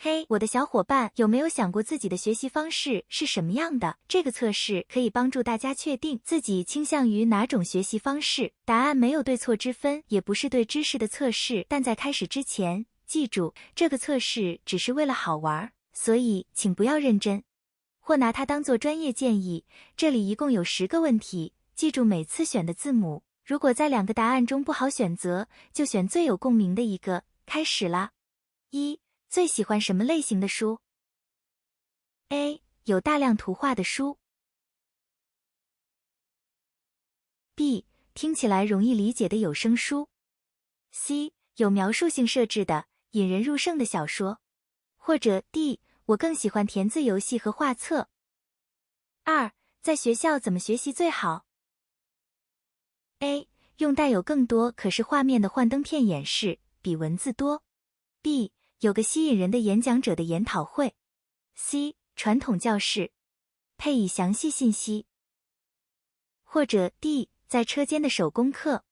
嘿，我的小伙伴，有没有想过自己的学习方式是什么样的？这个测试可以帮助大家确定自己倾向于哪种学习方式。答案没有对错之分，也不是对知识的测试，但在开始之前，记住，这个测试只是为了好玩，所以请不要认真，或拿它当做专业建议。这里一共有10个问题，记住每次选的字母。如果在2个答案中不好选择，就选最有共鸣的一个。开始啦！1. 最喜欢什么类型的书 ？A. 有大量图画的书。B. 听起来容易理解的有声书。C. 有描述性设置的、引人入胜的小说。或者 D. 我更喜欢填字游戏和画册。2. 在学校怎么学习最好 ？A. 用带有更多可视画面的幻灯片演示，比文字多。B. 有个吸引人的演讲者的研讨会。C. 传统教室，配以详细信息。或者 D. 在车间的手工课。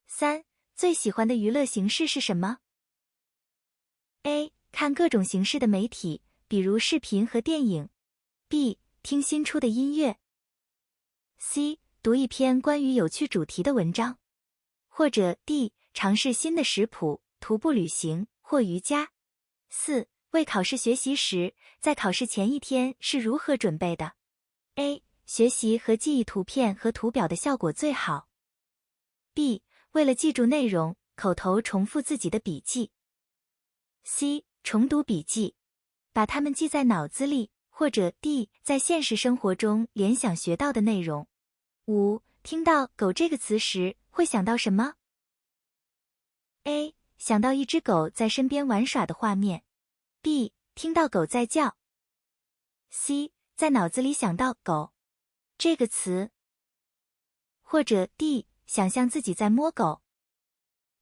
3. 最喜欢的娱乐形式是什么 ？A. 看各种形式的媒体，比如视频和电影。B. 听新出的音乐。C. 读一篇关于有趣主题的文章。或者 D. 尝试新的食谱、徒步旅行或瑜伽。4. 为考试学习时，在考试前一天是如何准备的 ？A. 学习和记忆图片和图表的效果最好。B. 为了记住内容，口头重复自己的笔记。C. 重读笔记，把它们记在脑子里。或者 D. 在现实生活中联想学到的内容。5. 听到“狗”这个词时，会想到什么 ？A. 想到一只狗在身边玩耍的画面。B. 听到狗在叫。C. 在脑子里想到“狗”这个词。或者 D. 想象自己在摸狗。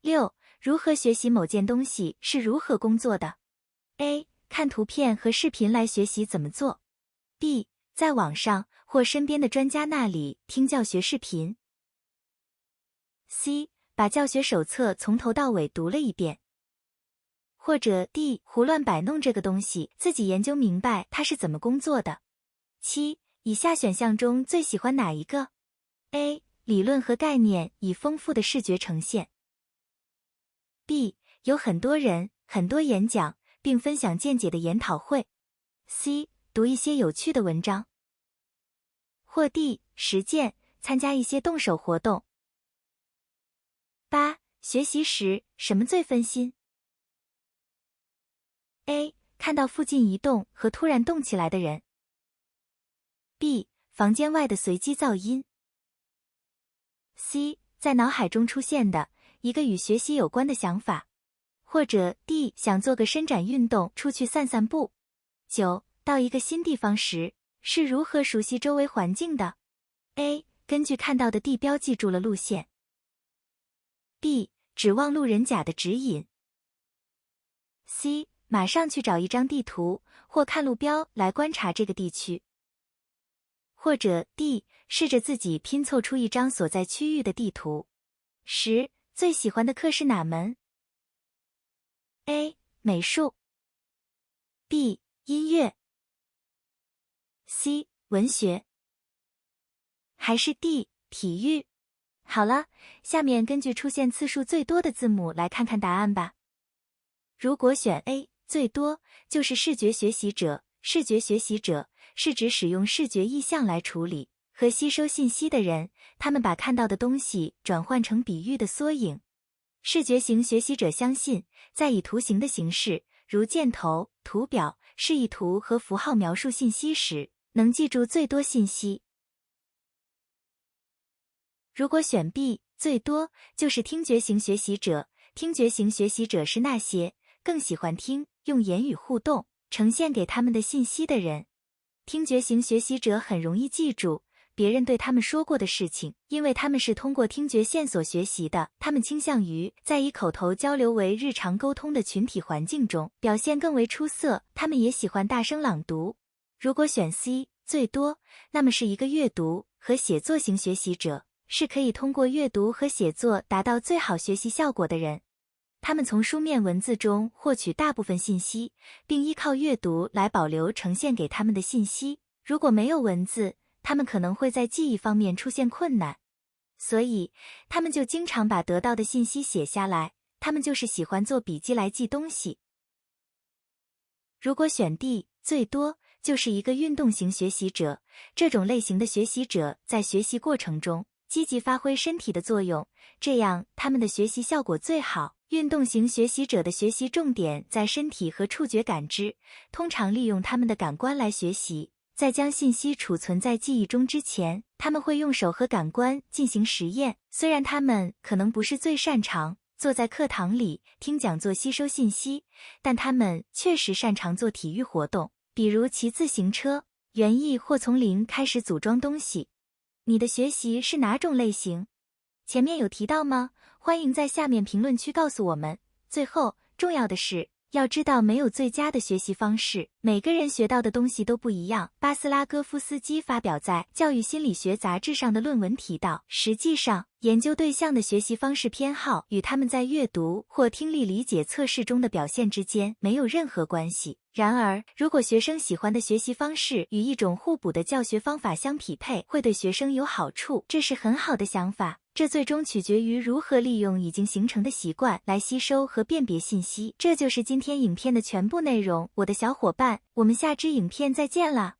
6. 如何学习某件东西是如何工作的 ？A. 看图片和视频来学习怎么做。B. 在网上或身边的专家那里听教学视频。C. 把教学手册从头到尾读了一遍。或者 D. 胡乱摆弄这个东西，自己研究明白它是怎么工作的。7. 以下选项中最喜欢哪一个 ？A. 理论和概念以丰富的视觉呈现。B. 有很多人、很多演讲，并分享见解的研讨会。C. 读一些有趣的文章。或 D. 实践，参加一些动手活动。8. 学习时什么最分心 ？A. 看到附近移动和突然动起来的人。B. 房间外的随机噪音。C. 在脑海中出现的一个与学习有关的想法。或者 D. 想做个伸展运动，出去散散步。9. 到一个新地方时，是如何熟悉周围环境的 ？A. 根据看到的地标记住了路线。B. 指望路人甲的指引。C. 马上去找一张地图，或看路标来观察这个地区。或者 D. 试着自己拼凑出一张所在区域的地图。10. 最喜欢的课是哪门 ？A. 美术。B. 音乐。C. 文学。还是 D. 体育？好了，下面根据出现次数最多的字母来看看答案吧。如果选 A 最多，就是视觉学习者。视觉学习者是指使用视觉意象来处理和吸收信息的人，他们把看到的东西转换成比喻的缩影。视觉型学习者相信，在以图形的形式，如箭头、图表、示意图和符号描述信息时，能记住最多信息。如果选 B 最多，就是听觉型学习者。听觉型学习者是那些更喜欢听、用言语互动、呈现给他们的信息的人。听觉型学习者很容易记住别人对他们说过的事情，因为他们是通过听觉线索学习的。他们倾向于在以口头交流为日常沟通的群体环境中表现更为出色。他们也喜欢大声朗读。如果选 C 最多，那么是一个阅读和写作型学习者，是可以通过阅读和写作达到最好学习效果的人。他们从书面文字中获取大部分信息，并依靠阅读来保留呈现给他们的信息。如果没有文字，他们可能会在记忆方面出现困难，所以他们就经常把得到的信息写下来。他们就是喜欢做笔记来记东西。如果选 D， 最多就是一个运动型学习者。这种类型的学习者在学习过程中积极发挥身体的作用，这样他们的学习效果最好。运动型学习者的学习重点在身体和触觉感知，通常利用他们的感官来学习。在将信息储存在记忆中之前，他们会用手和感官进行实验。虽然他们可能不是最擅长坐在课堂里听讲座吸收信息，但他们确实擅长做体育活动，比如骑自行车、园艺或从零开始组装东西。你的学习是哪种类型？前面有提到吗？欢迎在下面评论区告诉我们。最后，重要的是要知道没有最佳的学习方式，每个人学到的东西都不一样。巴斯拉戈夫斯基发表在《教育心理学杂志》上的论文提到，实际上，研究对象的学习方式偏好与他们在阅读或听力理解测试中的表现之间没有任何关系。然而，如果学生喜欢的学习方式与一种互补的教学方法相匹配，会对学生有好处，这是很好的想法。这最终取决于如何利用已经形成的习惯来吸收和辨别信息。这就是今天影片的全部内容，我的小伙伴，我们下支影片再见啦！